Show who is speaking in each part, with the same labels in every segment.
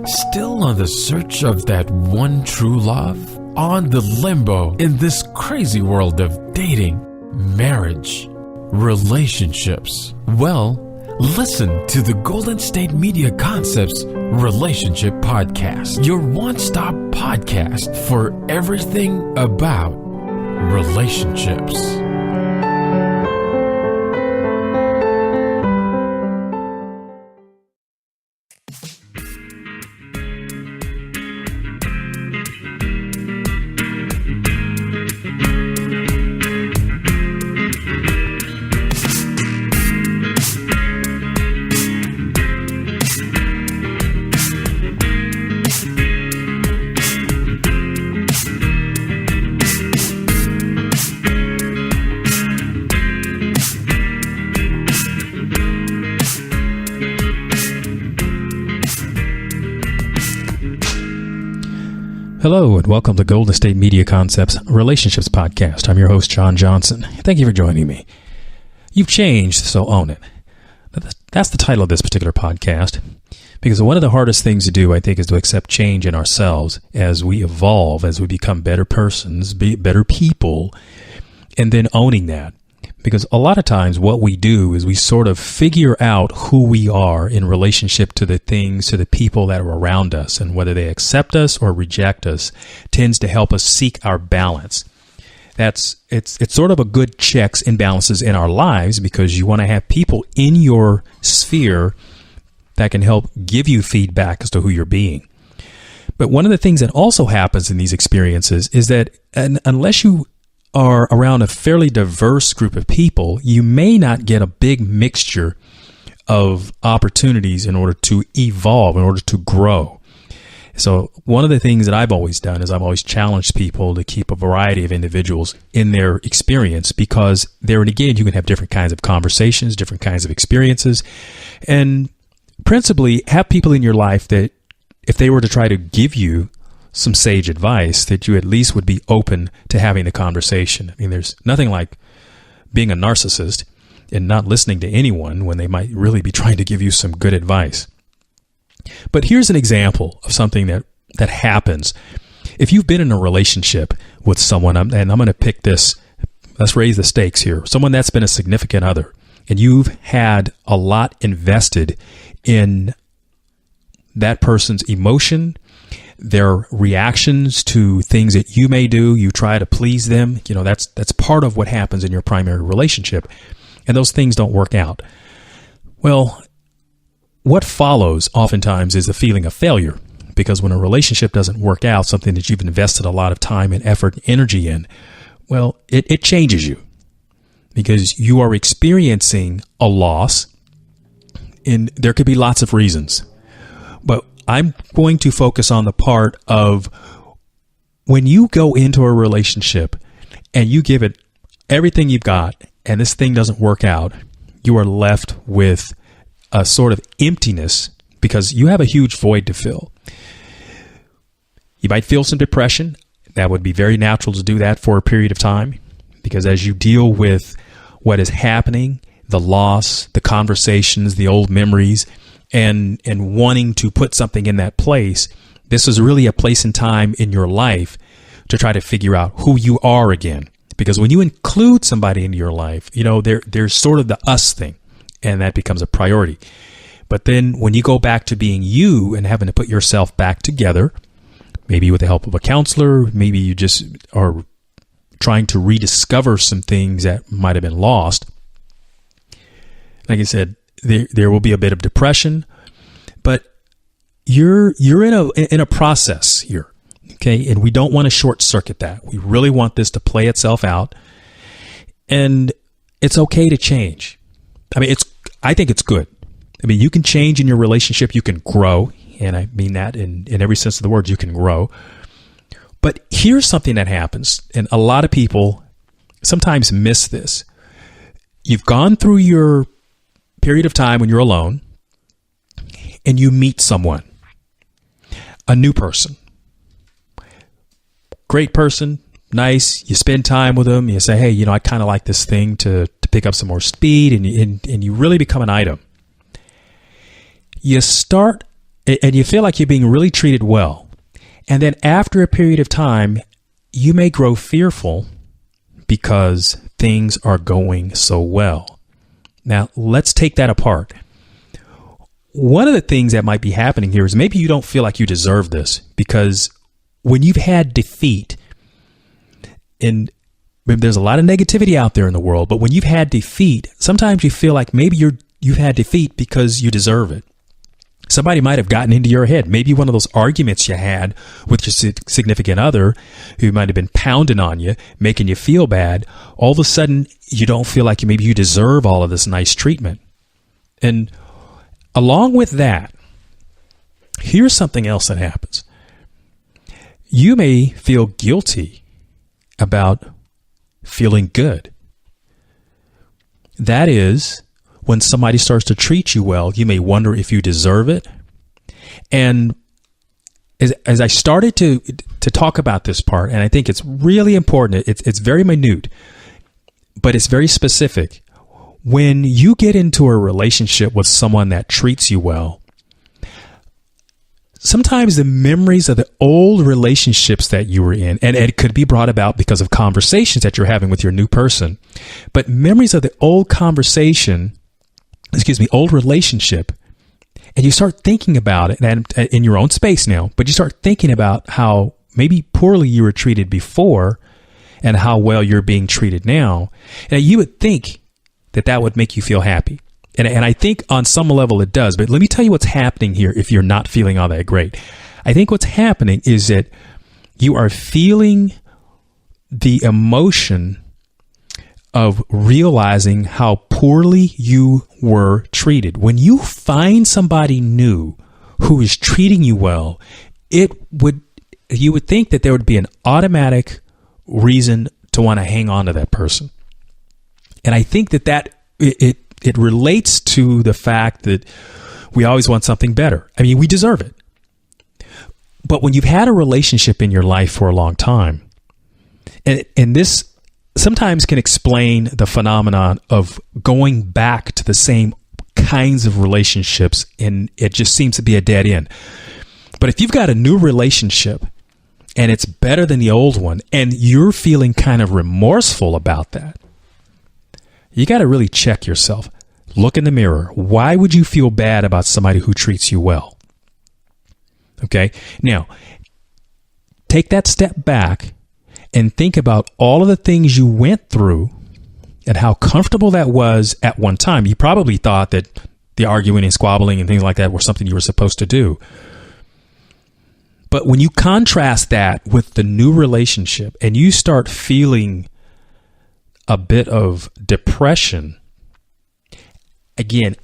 Speaker 1: Still on the search of that one true love? On the limbo in this crazy world of dating, marriage, relationships? Well, listen to the Golden State Media Concepts Relationship Podcast, your one-stop podcast for everything about relationships.
Speaker 2: Hello and welcome to Golden State Media Concepts Relationships Podcast. I'm your host, John Johnson. Thank you for joining me. You've changed, so own it. That's the title of this particular podcast, because one of the hardest things to do, I think, is to accept change in ourselves as we evolve, as we become better persons, better people, and then owning that. Because a lot of times what we do is we sort of figure out who we are in relationship to the things, to the people that are around us, and whether they accept us or reject us tends to help us seek our balance. It's sort of a good checks and balances in our lives, because you want to have people in your sphere that can help give you feedback as to who you're being. But one of the things that also happens in these experiences is that unless you are around a fairly diverse group of people, you may not get a big mixture of opportunities in order to evolve, in order to grow. So one of the things that I've always done is I've always challenged people to keep a variety of individuals in their experience, because there and again, you can have different kinds of conversations, different kinds of experiences, and principally have people in your life that if they were to try to give you some sage advice, that you at least would be open to having the conversation. I mean, there's nothing like being a narcissist and not listening to anyone when they might really be trying to give you some good advice. But here's an example of something that happens. If you've been in a relationship with someone, and I'm going to pick this, let's raise the stakes here, someone that's been a significant other, and you've had a lot invested in that person's emotion, their reactions to things that you may do, you try to please them. You know, that's part of what happens in your primary relationship. And those things don't work out. Well, what follows oftentimes is a feeling of failure, because when a relationship doesn't work out, something that you've invested a lot of time and effort and energy in, well, it changes you, because you are experiencing a loss, and there could be lots of reasons. But I'm going to focus on the part of when you go into a relationship and you give it everything you've got and this thing doesn't work out, you are left with a sort of emptiness because you have a huge void to fill. You might feel some depression. That would be very natural to do that for a period of time, because as you deal with what is happening, the loss, the conversations, the old memories, and wanting to put something in that place, this is really a place and time in your life to try to figure out who you are again. Because when you include somebody into your life, you know, there's sort of the us thing, and that becomes a priority. But then when you go back to being you and having to put yourself back together, maybe with the help of a counselor, maybe you just are trying to rediscover some things that might have been lost. Like I said, there will be a bit of depression, but you're in a process here, okay? And we don't want to short circuit that. We really want this to play itself out, and it's okay to change. I mean, I think it's good. I mean, you can change in your relationship. You can grow, and I mean that in every sense of the word. You can grow, but here's something that happens, and a lot of people sometimes miss this. You've gone through your period of time when you're alone and you meet someone, a new person, great person, nice. You spend time with them. You say, hey, you know, I kind of like this thing to pick up some more speed, and you really become an item. You start and you feel like you're being really treated well. And then after a period of time, you may grow fearful because things are going so well. Now, let's take that apart. One of the things that might be happening here is maybe you don't feel like you deserve this, because when you've had defeat, and there's a lot of negativity out there in the world, but when you've had defeat, sometimes you feel like maybe you've had defeat because you deserve it. Somebody might have gotten into your head. Maybe one of those arguments you had with your significant other, who might have been pounding on you, making you feel bad. All of a sudden, you don't feel like maybe you deserve all of this nice treatment. And along with that, here's something else that happens. You may feel guilty about feeling good. That is, when somebody starts to treat you well, you may wonder if you deserve it. And as I started to talk about this part, and I think it's really important, it's very minute, but it's very specific. When you get into a relationship with someone that treats you well, sometimes the memories of the old relationships that you were in, and it could be brought about because of conversations that you're having with your new person, but memories of the old old relationship, and you start thinking about it, and in your own space now, but you start thinking about how maybe poorly you were treated before and how well you're being treated now, and you would think that would make you feel happy. And I think on some level it does, but let me tell you what's happening here if you're not feeling all that great. I think what's happening is that you are feeling the emotion of realizing how poorly you were treated. When you find somebody new who is treating you well, you would think that there would be an automatic reason to want to hang on to that person. And I think that it relates to the fact that we always want something better. I mean, we deserve it. But when you've had a relationship in your life for a long time, and this sometimes can explain the phenomenon of going back to the same kinds of relationships, and it just seems to be a dead end. But if you've got a new relationship and it's better than the old one, and you're feeling kind of remorseful about that, you got to really check yourself. Look in the mirror. Why would you feel bad about somebody who treats you well? Okay. Now, take that step back and think about all of the things you went through and how comfortable that was at one time. You probably thought that the arguing and squabbling and things like that were something you were supposed to do. But when you contrast that with the new relationship and you start feeling a bit of depression, again,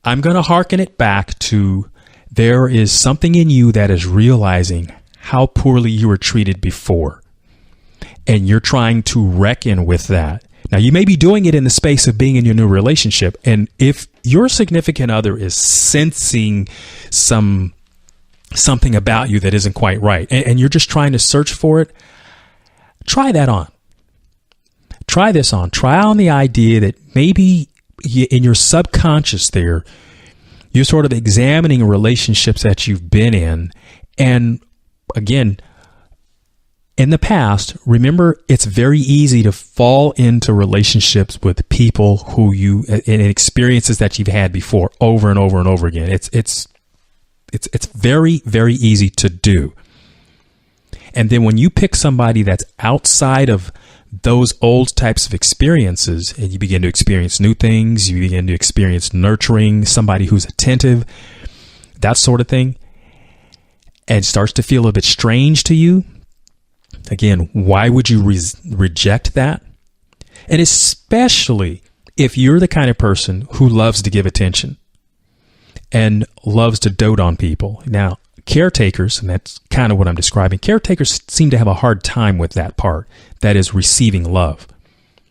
Speaker 2: I'm going to hearken it back to there is something in you that is realizing how poorly you were treated before, and you're trying to reckon with that. Now, you may be doing it in the space of being in your new relationship, and if your significant other is sensing something about you that isn't quite right, and you're just trying to search for it, try that on. Try this on. Try on the idea that maybe in your subconscious there, you're sort of examining relationships that you've been in. And again, in the past, remember, it's very easy to fall into relationships with people who and experiences that you've had before over and over and over again. It's very, very easy to do. And then when you pick somebody that's outside of those old types of experiences, and you begin to experience new things, you begin to experience nurturing, somebody who's attentive, that sort of thing, and it starts to feel a bit strange to you, again, why would you reject that? And especially if you're the kind of person who loves to give attention and loves to dote on people. Now, caretakers, and that's kind of what I'm describing, caretakers seem to have a hard time with that part, that is receiving love.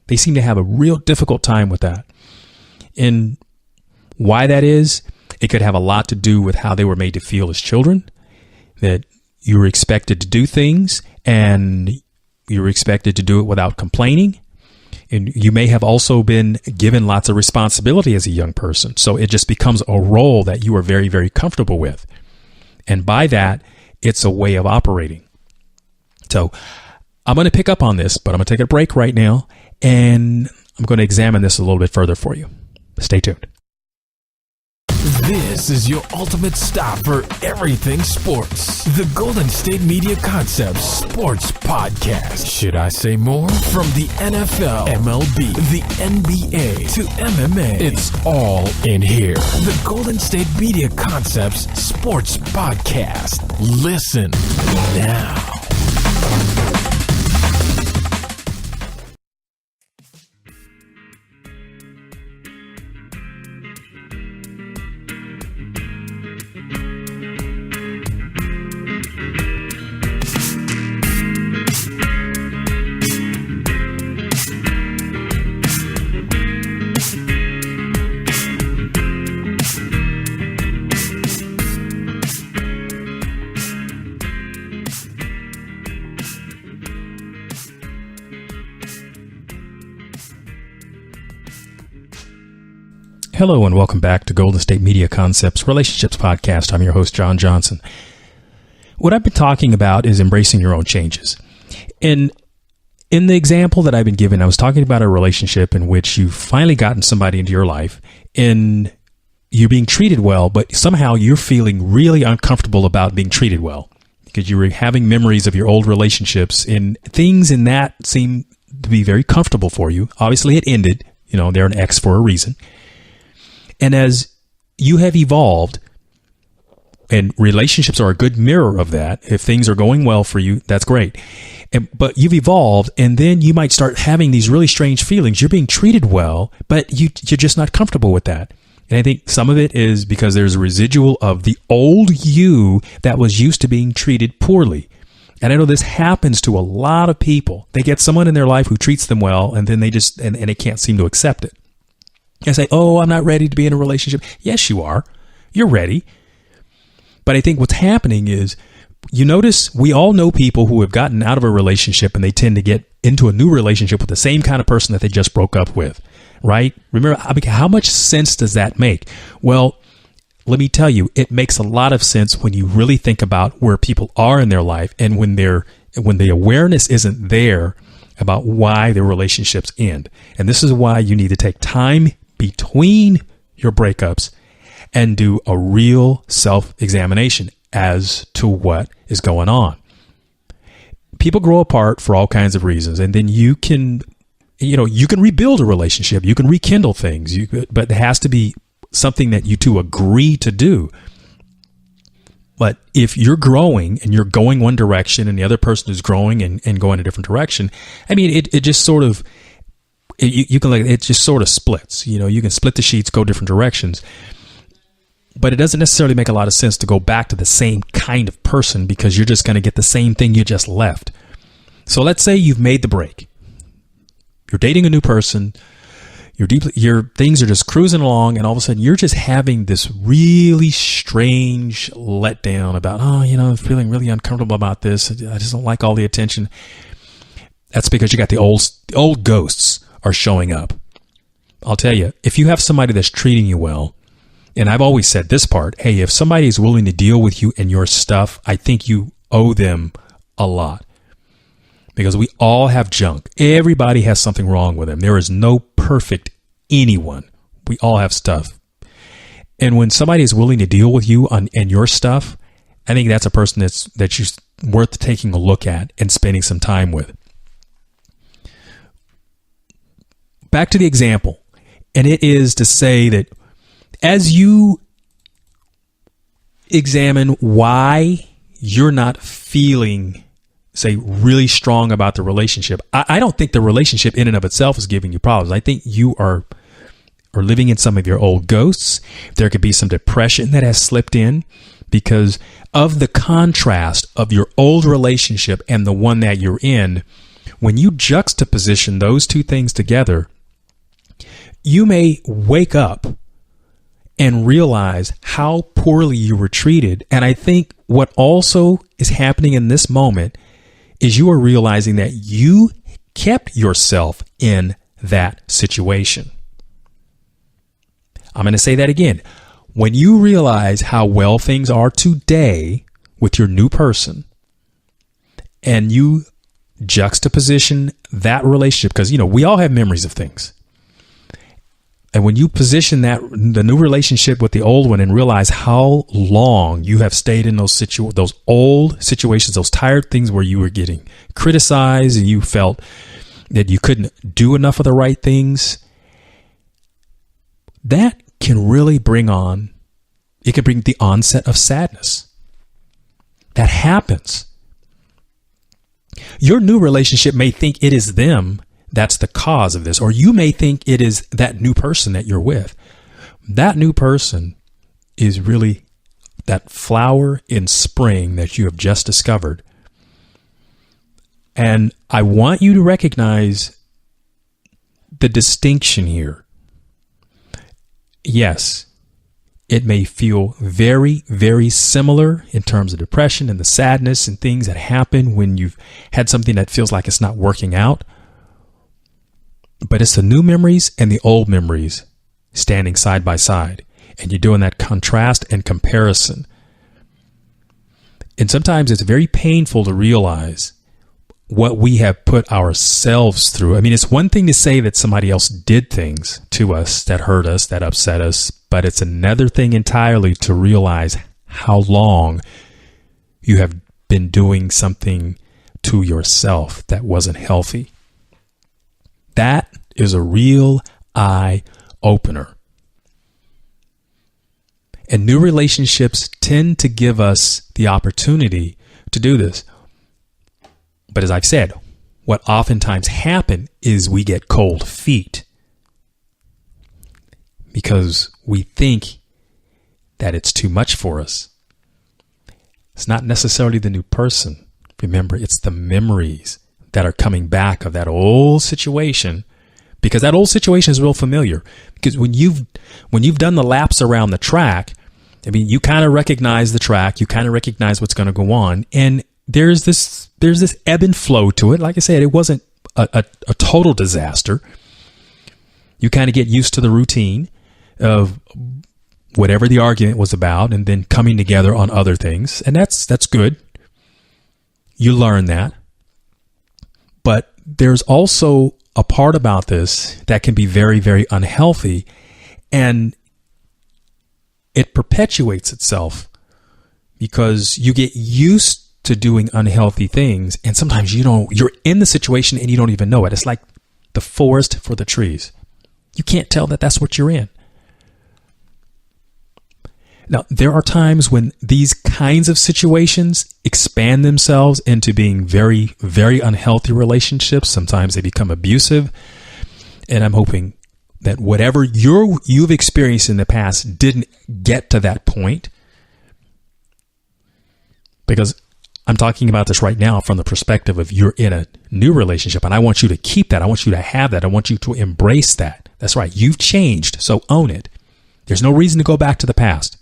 Speaker 2: They seem to have a real difficult time with that. And why that is, it could have a lot to do with how they were made to feel as children, that you were expected to do things and you were expected to do it without complaining. And you may have also been given lots of responsibility as a young person. So it just becomes a role that you are very, very comfortable with. And by that, it's a way of operating. So I'm going to pick up on this, but I'm going to take a break right now, and I'm going to examine this a little bit further for you. Stay tuned.
Speaker 1: This is your ultimate stop for everything sports. The Golden State Media Concepts Sports Podcast. Should I say more? From the NFL, MLB, the NBA to MMA, it's all in here. The Golden State Media Concepts Sports Podcast. Listen now.
Speaker 2: Hello and welcome back to Golden State Media Concepts Relationships Podcast. I'm your host, John Johnson. What I've been talking about is embracing your own changes. And in the example that I've been given, I was talking about a relationship in which you've finally gotten somebody into your life and you're being treated well, but somehow you're feeling really uncomfortable about being treated well because you were having memories of your old relationships and things in that seem to be very comfortable for you. Obviously, it ended. They're an ex for a reason. And as you have evolved, and relationships are a good mirror of that, if things are going well for you, that's great. But you've evolved, and then you might start having these really strange feelings. You're being treated well, but you're just not comfortable with that. And I think some of it is because there's a residual of the old you that was used to being treated poorly. And I know this happens to a lot of people. They get someone in their life who treats them well, and then they just, and they can't seem to accept it. And say, oh, I'm not ready to be in a relationship. Yes, you are. You're ready. But I think what's happening is, you notice we all know people who have gotten out of a relationship and they tend to get into a new relationship with the same kind of person that they just broke up with, right? Remember, how much sense does that make? Well, let me tell you, it makes a lot of sense when you really think about where people are in their life and when the awareness isn't there about why their relationships end. And this is why you need to take time between your breakups and do a real self-examination as to what is going on. People grow apart for all kinds of reasons, and then you can rebuild a relationship, you can rekindle things, but it has to be something that you two agree to do. But if you're growing and you're going one direction and the other person is growing and going a different direction, I mean, it just sort of, you can it just sort of splits. You can split the sheets, go different directions. But it doesn't necessarily make a lot of sense to go back to the same kind of person because you're just going to get the same thing you just left. So let's say you've made the break. You're dating a new person. Your things are just cruising along, and all of a sudden you're just having this really strange letdown about, I'm feeling really uncomfortable about this. I just don't like all the attention. That's because you got the old ghosts are showing up. I'll tell you, if you have somebody that's treating you well, and I've always said this part, hey, if somebody is willing to deal with you and your stuff, I think you owe them a lot. Because we all have junk. Everybody has something wrong with them. There is no perfect anyone. We all have stuff. And when somebody is willing to deal with you and your stuff, I think that's a person that's worth taking a look at and spending some time with. Back to the example, and it is to say that as you examine why you're not feeling, say, really strong about the relationship, I don't think the relationship in and of itself is giving you problems. I think you are living in some of your old ghosts. There could be some depression that has slipped in because of the contrast of your old relationship and the one that you're in. When you juxtaposition those two things together, you may wake up and realize how poorly you were treated. And I think what also is happening in this moment is you are realizing that you kept yourself in that situation. I'm going to say that again. when you realize how well things are today with your new person, and you juxtaposition that relationship, because, we all have memories of things. And when you position the new relationship with the old one and realize how long you have stayed in those old situations, those tired things where you were getting criticized and you felt that you couldn't do enough of the right things, that can really bring the onset of sadness. That happens. Your new relationship may think it is them that's the cause of this, or you may think it is that new person that you're with. That new person is really that flower in spring that you have just discovered. And I want you to recognize the distinction here. Yes, it may feel very, very similar in terms of depression and the sadness and things that happen when you've had something that feels like it's not working out. But it's the new memories and the old memories standing side by side. And you're doing that contrast and comparison. And sometimes it's very painful to realize what we have put ourselves through. I mean, it's one thing to say that somebody else did things to us that hurt us, that upset us, but it's another thing entirely to realize how long you have been doing something to yourself that wasn't healthy. That is a real eye opener. And new relationships tend to give us the opportunity to do this. But as I've said, what oftentimes happens is we get cold feet because we think that it's too much for us. It's not necessarily the new person. Remember, it's the memories that are coming back of that old situation, because that old situation is real familiar. Because when you've done the laps around the track, I mean, you kind of recognize the track, you kind of recognize what's going to go on, and there's this ebb and flow to it. Like I said, it wasn't a total disaster. You kind of get used to the routine of whatever the argument was about, and then coming together on other things, and that's good. You learn that. But there's also a part about this that can be very, very unhealthy, and it perpetuates itself because you get used to doing unhealthy things, and sometimes you're in the situation and you don't even know it. It's like the forest for the trees. You can't tell that that's what you're in. Now, there are times when these kinds of situations expand themselves into being very, very unhealthy relationships. Sometimes they become abusive. And I'm hoping that whatever you've experienced in the past didn't get to that point. Because I'm talking about this right now from the perspective of you're in a new relationship, and I want you to keep that. I want you to have that. I want you to embrace that. That's right. You've changed, so own it. There's no reason to go back to the past.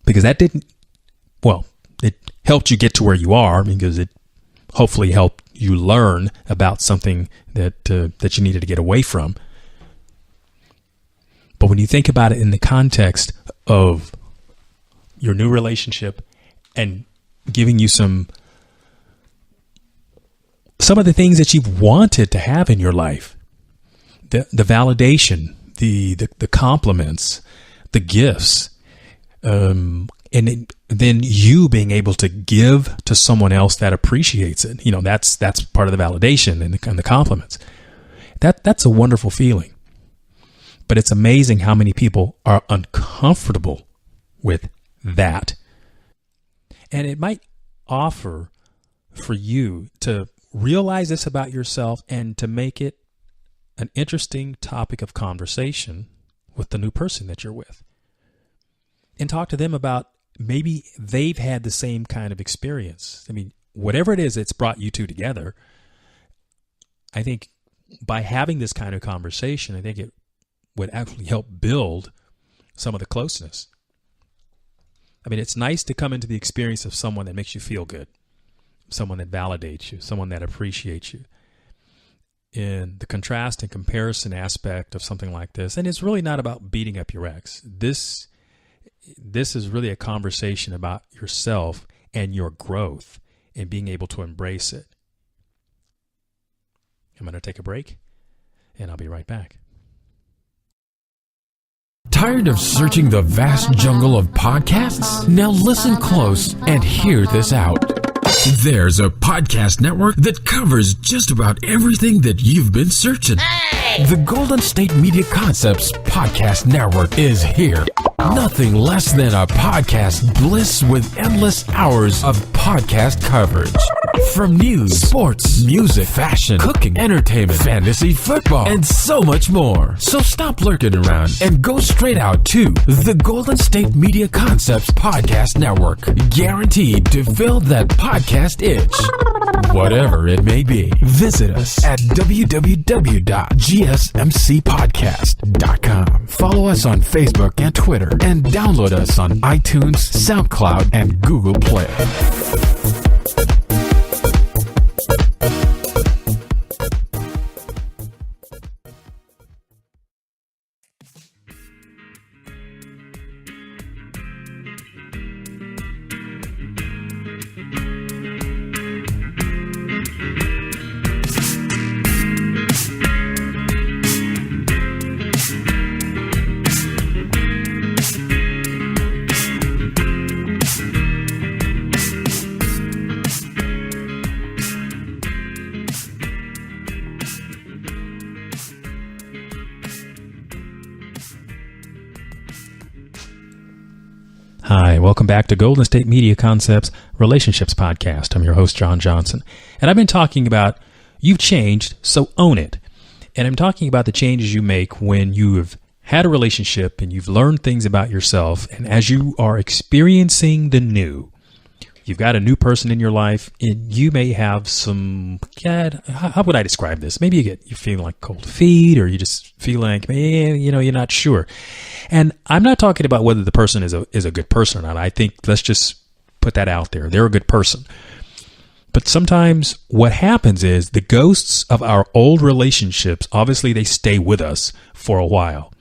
Speaker 2: Because that it helped you get to where you are, because it hopefully helped you learn about something that you needed to get away from. But when you think about it in the context of your new relationship and giving you some of the things that you've wanted to have in your life, the validation, the compliments, the gifts, and then you being able to give to someone else that appreciates it. That's part of the validation and the compliments. That's a wonderful feeling. But it's amazing how many people are uncomfortable with that. And it might offer for you to realize this about yourself and to make it an interesting topic of conversation with the new person that you're with. And talk to them about maybe they've had the same kind of experience. I mean, whatever it is that's brought you two together, I think by having this kind of conversation, I think it would actually help build some of the closeness. I mean, it's nice to come into the experience of someone that makes you feel good, someone that validates you, someone that appreciates you. In the contrast and comparison aspect of something like this, and it's really not about beating up your ex. This This is really a conversation about yourself and your growth and being able to embrace it. I'm going to take a break, and I'll be right back.
Speaker 1: Tired of searching the vast jungle of podcasts? Now listen close and hear this out. There's a podcast network that covers just about everything that you've been searching. Hey! The Golden State Media Concepts Podcast Network is here. Nothing less than a podcast bliss with endless hours of podcast coverage. From news, sports, music, fashion, cooking, entertainment, fantasy, football, and so much more. So stop lurking around and go straight out to the Golden State Media Concepts Podcast Network. Guaranteed to fill that podcast itch. Whatever it may be. Visit us at www.gsmcpodcast.com. Follow us on Facebook and Twitter, and download us on iTunes, SoundCloud, and Google Play.
Speaker 2: Hi, welcome back to Golden State Media Concepts Relationships Podcast. I'm your host, John Johnson, and I've been talking about you've changed, so own it. And I'm talking about the changes you make when you have had a relationship and you've learned things about yourself, and as you are experiencing the new, you've got a new person in your life, and you may have some, how would I describe this? Maybe you're feeling like cold feet, or you just feel like, you're not sure. And I'm not talking about whether the person is a good person or not. I think let's just put that out there. They're a good person. But sometimes what happens is the ghosts of our old relationships, obviously they stay with us for a while.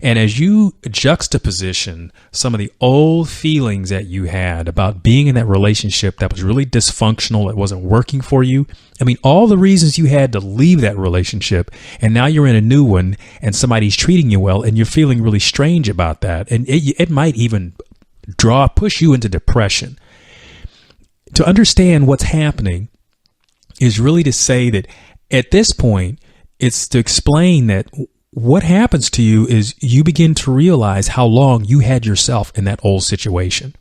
Speaker 2: And as you juxtaposition some of the old feelings that you had about being in that relationship that was really dysfunctional, it wasn't working for you. I mean, all the reasons you had to leave that relationship, and now you're in a new one and somebody's treating you well and you're feeling really strange about that. And it might even push you into depression. To understand what's happening is really to say that at this point, it's to explain that what happens to you is you begin to realize how long you had yourself in that old situation.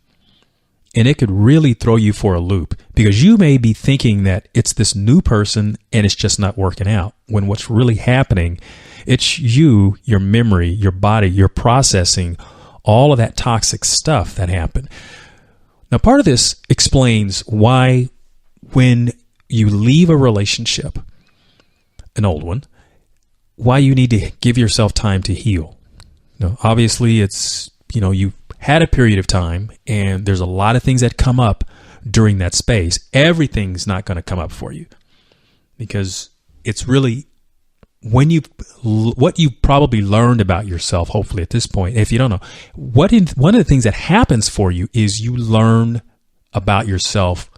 Speaker 2: And it could really throw you for a loop, because you may be thinking that it's this new person and it's just not working out, when what's really happening, it's you, your memory, your body, you're processing all of that toxic stuff that happened. Now, part of this explains why when you leave a relationship, an old one, why you need to give yourself time to heal. Now, obviously, it's, you've had a period of time and there's a lot of things that come up during that space. Everything's not going to come up for you, because it's really what you've probably learned about yourself, hopefully at this point. If you don't know, one of the things that happens for you is you learn about yourself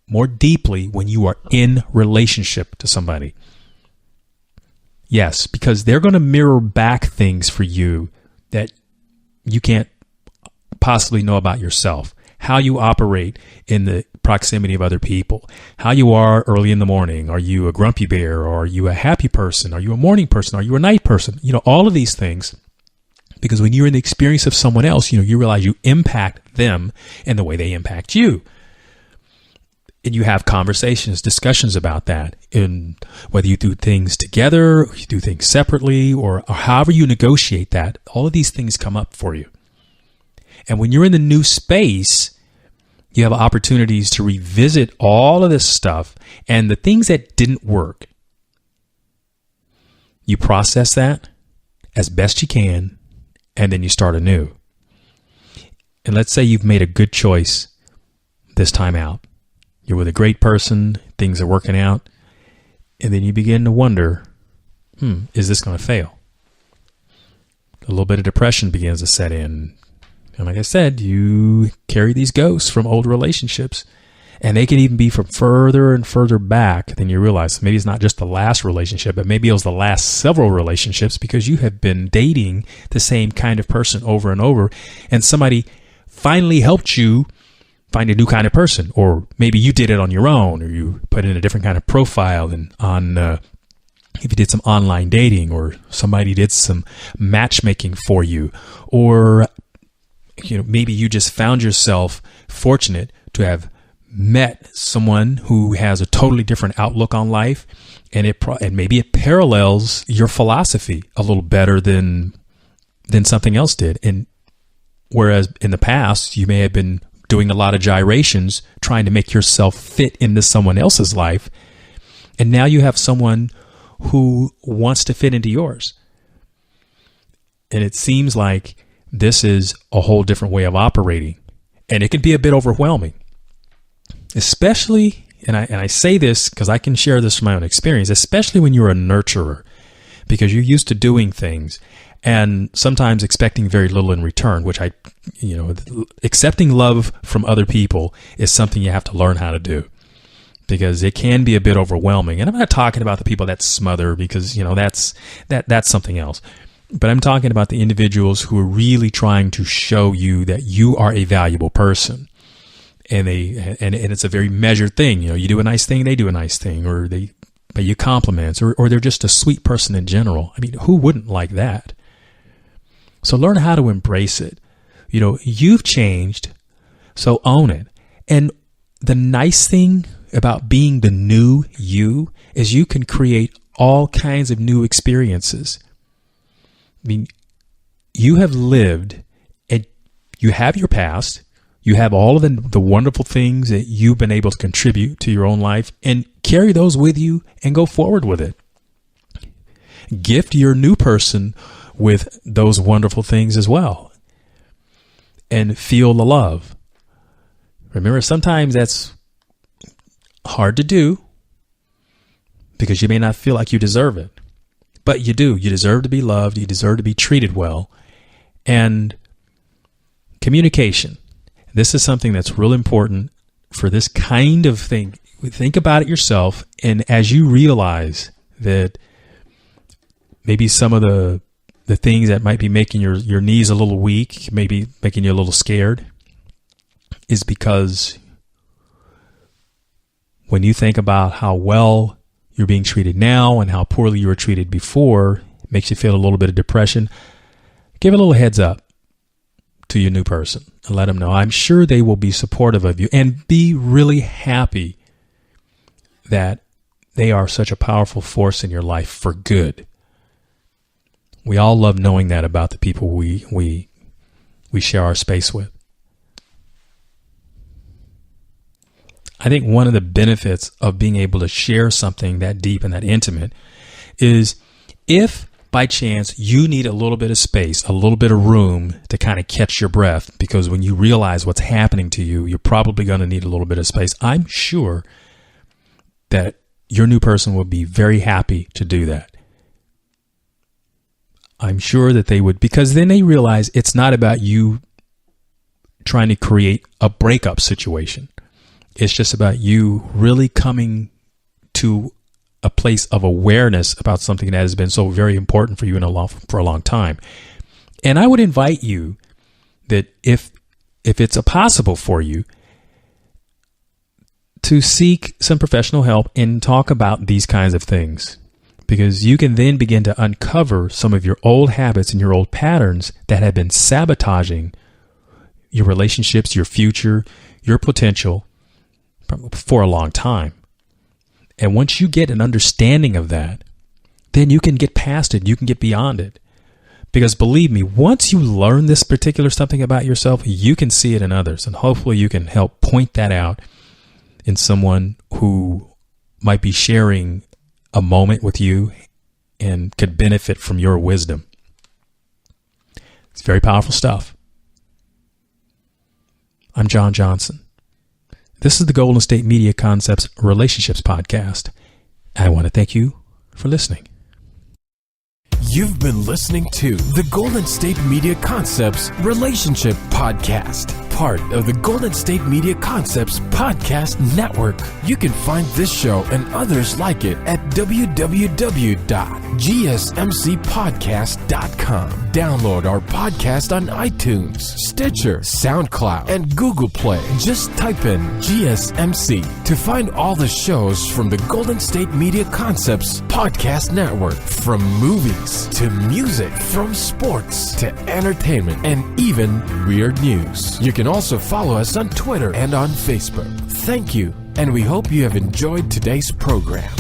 Speaker 2: more deeply when you are in relationship to somebody. Yes, because they're going to mirror back things for you that you can't possibly know about yourself. How you operate in the proximity of other people. How you are early in the morning. Are you a grumpy bear? Or are you a happy person? Are you a morning person? Are you a night person? All of these things. Because when you're in the experience of someone else, you realize you impact them in the way they impact you. And you have conversations, discussions about that, and whether you do things together, or you do things separately, or however you negotiate that, all of these things come up for you. And when you're in the new space, you have opportunities to revisit all of this stuff and the things that didn't work. You process that as best you can, and then you start anew. And let's say you've made a good choice this time out. You're with a great person, things are working out, and then you begin to wonder, is this going to fail? A little bit of depression begins to set in. And like I said, you carry these ghosts from old relationships, and they can even be from further and further back than you realize. Maybe it's not just the last relationship, but maybe it was the last several relationships, because you have been dating the same kind of person over and over, and somebody finally helped you find a new kind of person. Or maybe you did it on your own, or you put in a different kind of profile and if you did some online dating, or somebody did some matchmaking for you, or maybe you just found yourself fortunate to have met someone who has a totally different outlook on life, and maybe it parallels your philosophy a little better than something else did. And whereas in the past you may have been doing a lot of gyrations trying to make yourself fit into someone else's life, and now you have someone who wants to fit into yours. And it seems like this is a whole different way of operating, and it can be a bit overwhelming, especially, and I say this because I can share this from my own experience, especially when you're a nurturer, because you're used to doing things and sometimes expecting very little in return, which accepting love from other people is something you have to learn how to do, because it can be a bit overwhelming. And I'm not talking about the people that smother, because that's something else. But I'm talking about the individuals who are really trying to show you that you are a valuable person. And it's a very measured thing. You do a nice thing, they do a nice thing, or they pay you compliments, or they're just a sweet person in general. I mean, who wouldn't like that? So learn how to embrace it. You've changed, so own it. And the nice thing about being the new you is you can create all kinds of new experiences. I mean, you have lived, and you have your past. You have all of the wonderful things that you've been able to contribute to your own life, and carry those with you and go forward with it. Gift your new person with those wonderful things as well, and feel the love. Remember, sometimes that's hard to do because you may not feel like you deserve it, but you do. You deserve to be loved. You deserve to be treated well. And communication. This is something that's real important for this kind of thing. Think about it yourself. And as you realize that maybe some of the things that might be making your knees a little weak, maybe making you a little scared, is because when you think about how well you're being treated now and how poorly you were treated before, it makes you feel a little bit of depression. Give a little heads up to your new person and let them know. I'm sure they will be supportive of you, and be really happy that they are such a powerful force in your life for good. We all love knowing that about the people we share our space with. I think one of the benefits of being able to share something that deep and that intimate is, if by chance you need a little bit of space, a little bit of room to kind of catch your breath, because when you realize what's happening to you, you're probably going to need a little bit of space. I'm sure that your new person will be very happy to do that. I'm sure that they would, because then they realize it's not about you trying to create a breakup situation. It's just about you really coming to a place of awareness about something that has been so very important for you for a long time. And I would invite you that if it's possible for you, to seek some professional help and talk about these kinds of things, because you can then begin to uncover some of your old habits and your old patterns that have been sabotaging your relationships, your future, your potential for a long time. And once you get an understanding of that, then you can get past it. You can get beyond it. Because believe me, once you learn this particular something about yourself, you can see it in others. And hopefully you can help point that out in someone who might be sharing a moment with you and could benefit from your wisdom. It's very powerful stuff. I'm John Johnson. This is the Golden State Media Concepts Relationships Podcast. I want to thank you for listening.
Speaker 1: You've been listening to the Golden State Media Concepts Relationship Podcast, part of the Golden State Media Concepts Podcast Network. You can find this show and others like it at www.gsmcpodcast.com. Download our podcast on iTunes, Stitcher, SoundCloud, and Google Play. Just type in GSMC to find all the shows from the Golden State Media Concepts Podcast Network. From movies to music, from sports to entertainment, and even weird news. You can also follow us on Twitter and on Facebook. Thank you, and we hope you have enjoyed today's program.